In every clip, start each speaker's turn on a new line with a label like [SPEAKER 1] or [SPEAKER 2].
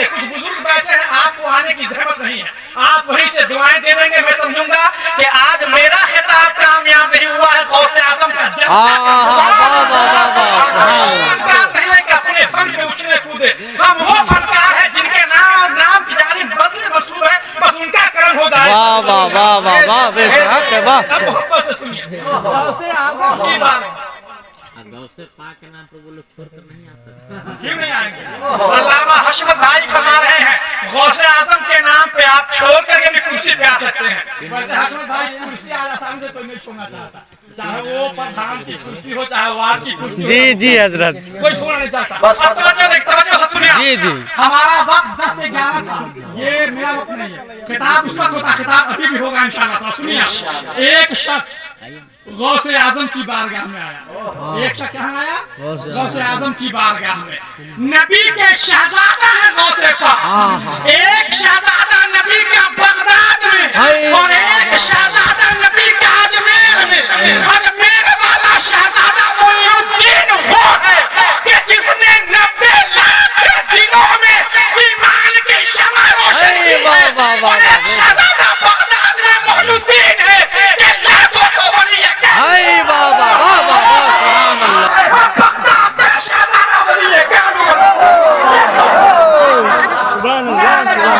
[SPEAKER 1] बैठे, कुछ बुजुर्ग बैठे हैं, आपको आने की जरूरत नहीं है, आप वहीं से दुआएं दे देंगे। मैं समझूंगा कि आज मेरा खिताब कामयाब नहीं हुआ है, गौसे आजम का अपने फन पे उछले कूदे। हम वो फनकार है जिनके नाम की जानिब बदले मंसूब है, बस उनका कर्म हो जाए।
[SPEAKER 2] वाह वाह वाह वाह वाह, बेशक है, वाह।
[SPEAKER 1] अब मोहब्बत से सुनिए गौसे आजम की बात।
[SPEAKER 3] गौसे पाक के नाम पर वो लोग छोड़ कर नहीं आते,
[SPEAKER 1] जी नहीं आएंगे। अल्लामा हशमत भाई फरमा रहे हैं गौसे आजम के नाम पे आप छोड़ करके भी कुर्सी पे आ सकते हैं। वैसे हशमत भाई कुर्सी आसानी से कोई नहीं छोड़ना चाहता, चाहे वो प्रधान की कुर्सी हो चाहे वार्ड की कुर्सी।
[SPEAKER 2] जी जी हजरत,
[SPEAKER 1] कोई छोड़ना नहीं चाहता। बस तवज्जो से सुनिए।
[SPEAKER 2] जी जी,
[SPEAKER 1] हमारा वक्त 10 से 11 था, ये मेरा वक्त नहीं है। खिताब उस वक्त होता, खिताब अभी भी होगा इंशाअल्लाह। सुनिए, एक शख्स गौसे आजम की बारगाह में आया। एक शख्स कहाँ आया? गौसे आजम की बारगाह में। नबी के शहजादा है गौसे पाक। एक शहजादा नबी का बगदाद में और एक शहजादा नबी का अजमेर में। अजमेर वाला शहजादा मोइनुद्दीन वो है कि जिसने 90 लाख के दिलों में ईमान की शमा रोशन की है। और एक शहजादा बगदाद में मोइनुद्दीन है कि लाखों को वली
[SPEAKER 2] हाय वाह वाह वाह वाह वाह, सुभान अल्लाह,
[SPEAKER 1] बगदाद में शहजादा वली है।
[SPEAKER 2] सुभान अल्लाह, सुभान अल्लाह।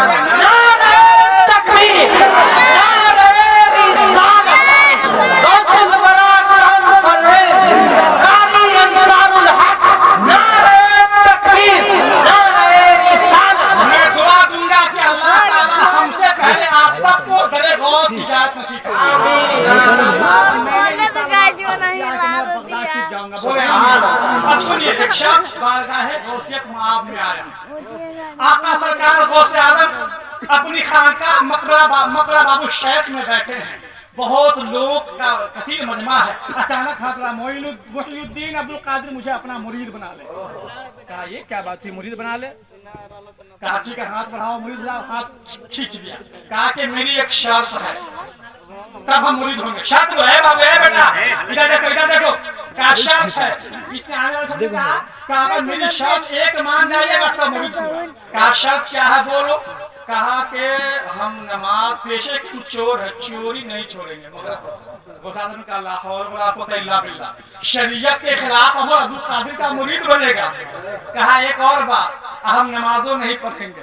[SPEAKER 1] अब सुनिए, एक शख्स बारगाह गौसियत मआब में आया। आका सरकार गौसे आजम अपनी खानकाह मकबरा बाबू शेख में बैठे हैं। बहुत लोग का कसीर मजमा है। अचानक हजरत मोइनुद्दीन अब्दुल कादिर मुझे अपना मुरीद बना ले। कहा ये क्या बात है, मुरीद बना ले? कहा ठीक है, हाथ बढ़ाओ, मुरीद लाओ। हाथ खींच दिया। कहा कि मेरी एक शर्त है, तब हम मुरीद होंगे। शर्त है बाबू, है बेटा, इधर देखो, इधर देखो, क्या शर्त है? इसने आने वाले शब्द कहा अगर मेरी शर्त एक मान जाइएगा तब मुरीद होगा। कहा शर्त क्या है बोलो? कहा कि हम नमाज पेशे के चोर है, चोरी नहीं छोड़ेंगे। मगर शरीयत के खिलाफ हम अब्दुल कादिर का मुरीद बनेगा। कहा एक और बात, हम नमाजों नहीं पढ़ेंगे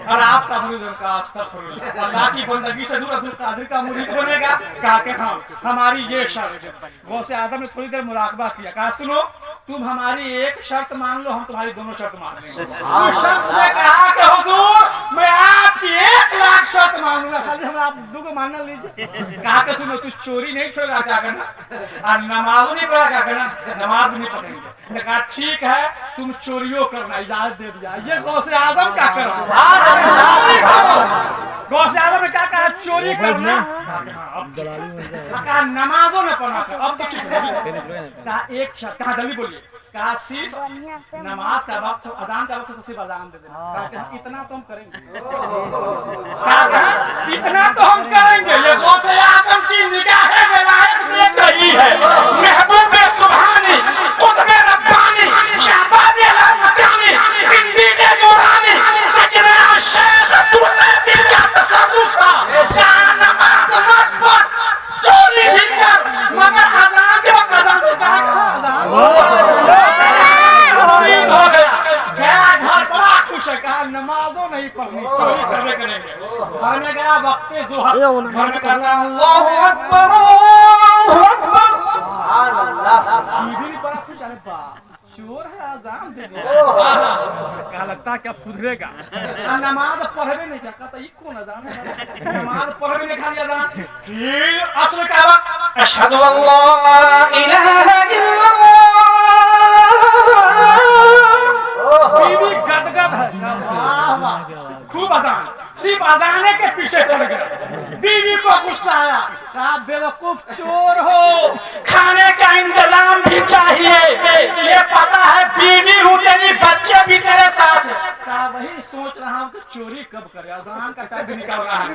[SPEAKER 1] और आपका मुरीद होगा। अस्तगफिरुल्लाह, अल्लाह की बंदगी से दूर अब्दुल कादिर का मुरीद बनेगा। कहा कि हाँ, हमारी ये शर्त है। गौसे आदम ने थोड़ी देर मुराकबा किया। कहा सुनो, तुम हमारी एक शर्त मान लो, हम तुम्हारी दोनों शर्त मान लेंगे। उस शख्स ने कहा कि हुजूर मैं आपकी 1 लाख शर्त मानूंगा, खाली हम आप दो को मानना लीजिए। कहा कि सुनो, तू चोरी नहीं छोड़ेगा, क्या करना? और नमाज नहीं पढ़ा, क्या करना? नमाज भी नहीं पढ़ेंगे। ने कहा ठीक है, तुम चोरियों करना, इजाजत दे दिया। ये गौसे आजम का कर, गौसे आजम ने क्या कहा? चोरी करना। कहा नमाजों ने पढ़ना कर, अब तो कहा एक शर्त। कहा जल्दी बोलिए। कहा सिर्फ नमाज का वक्त, अजान का वक्त, तो सिर्फ अजान दे देना। कहा इतना तो हम करेंगे। कहा इतना तो हम करेंगे। ये गौसे आजम की निगाह विलायत देख रही है। महबूब सुभानी, खुतब रब्बानी, शहबाज अलमकानी, जिंदीद नूरानी, सजदा शेख दूल्हे दिल का तसव्वुफ था। कहा नमाज मत पढ़, चोरी भी कर, मगर अजान के वक्त अजान से कहा हो गया। घर बड़ा खुश है। कहा नमाजों नहीं पढ़नी, चोरी करने करेंगे। घर में गया, वक्त ज़ुहर, घर में कहता अल्लाहु अकबर, अल्लाहु अकबर। बीवी बड़ा खुश है, चोर है, अजान दे दिया। कहा लगता है कि अब सुधरेगा। नमाज पढ़े नहीं क्या? कहता ये कौन अजान है? नमाज पढ़े नहीं, खाली अजान। फिर असर का वक्त, अशहदु अल्ला इलाहा इल्लल्लाह। बीवी गदगद है, खूब अजान, सिर्फ अजाने के पीछे पड़ गया। बीवी को गुस्सा आया। कहा बेवकूफ चोर हो, खाने का इंतजाम भी चाहिए। ये पता है बीवी हूँ तेरी, बच्चे भी तेरे साथ है। कहा वही सोच रहा हूँ कि चोरी कब करे, अजान का टाइम निकल रहा है।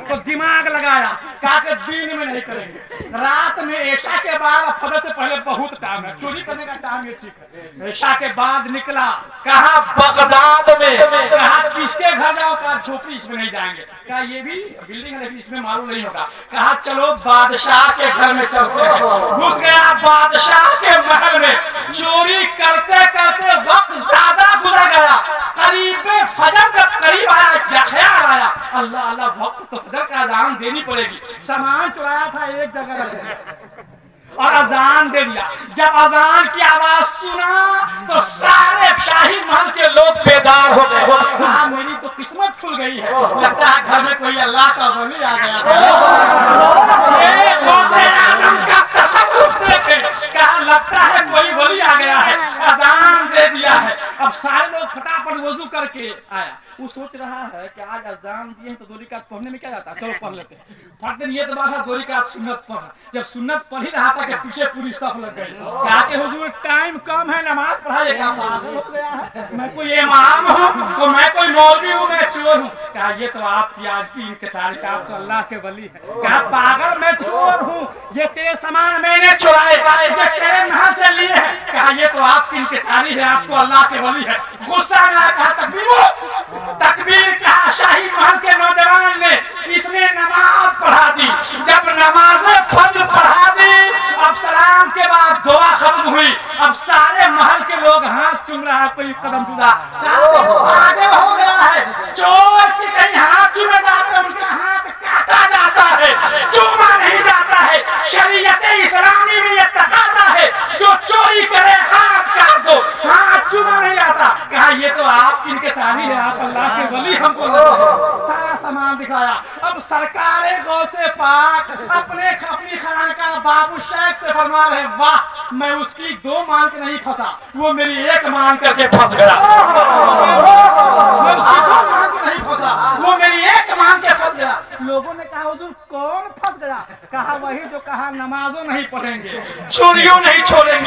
[SPEAKER 1] तो दिमाग लगाया। कहा कि दिन में नहीं करेंगे, रात में ऐशा के के बाद फजर से पहले बहुत टाइम है, चोरी करने का टाइम ये ठीक है। ऐशा के बाद निकला, कहा बगदाद में, कहा किसके घर जाओ, कहा झोपड़ी, इसमें नहीं जाएंगे, कहा ये भी बिल्डिंग है लेकिन इसमें मालूम नहीं होगा, कहा चलो बादशाह के घर में चलते हैं। घुस गया बादशाह के महल में, चोरी करते करते वक्त ज्यादा गुजर गया, करीब फजर जब करीब आया, ख्याल आया अल्लाह अल्लाह वक्त तो फजर का अजान देनी पड़ेगी। सामान चुराया था एक जगह रख दिया और अजान दे दिया। जब अजान की आवाज सुना तो सारे शाही महल के लोग बेदार हो गए। हाँ, मेरी तो किस्मत खुल गई है, लगता है घर में कोई अल्लाह का वली आ गया है। ये गौसे आजम का तसव्वुर देखे, कहा लगता है कोई वली आ गया है, अजान दे दिया है। अब सारे लोग फटाफट वजू करके आया, वो सोच रहा है कि आज अजान दिए तो 2 रकात पढ़ने में क्या जाता है, चलो पढ़ लेते हैं। फट दिन ये तो बात है 2 रकात सुन्नत पढ़ा, जब सुन्नत पढ़ ही रहा था कि पीछे पूरी सफ लग गई, कहा कि हुजूर टाइम कम है, नमाज पढ़ाइएगा। हो गया है, मैं कोई इमाम हूँ तो मैं कोई मौलवी हूँ, मैं चोर हूँ, कहा ये तो आपकी आजी इनकिसारी का, आप तो अल्लाह के वली है। कहा पागल, मैं चोर हूँ, ये तेरे सामान मैंने चुराए, ये तेरे महल से लिए हैं, कहा ये तो आपकी इनकिसारी है, आप तो अल्लाह के वली है। गुस्सा में आया, कहा तकबीर, तकबीर, कहा शाही महल के नौजवान ने, इसने नमाज पढ़ा दी। जब नमाज फज्र पढ़ा दी, अब सलाम के बाद दुआ खत्म हुई, अब सारे महल के लोग हाथ चूम रहा, कोई कदम चूमा, आगे हो गया है। चोर के कहीं हाथ चूमे जाते हैं, उनका हाथ काटा जाता है, चूमा नहीं जाता है। शरीयत इस्लामी में ये तकाजा है, जो चोरी करे हाथ काट दो, हाथ चूमा नहीं जाता। कहा ये तो आप इनके सारी है, आप अल्लाह के वली, हमको सारा सामान दिखाया। अब सरकारे गौसे पाक अपनी खानका बाबू शेख से फरमा रहे, वाह मैं उसकी 2 मान के नहीं फंसा, वो मेरी 1 मान करके फंस गया। मैं उसकी 2 मान के नहीं फंसा, वो मेरी 1 मान के फंस गया। लोगों ने कहा हुजूर कौन फंस गया, कहा वही जो कहा नमाजों नहीं पढ़ेंगे, चोरियों नहीं छोड़ेंगे।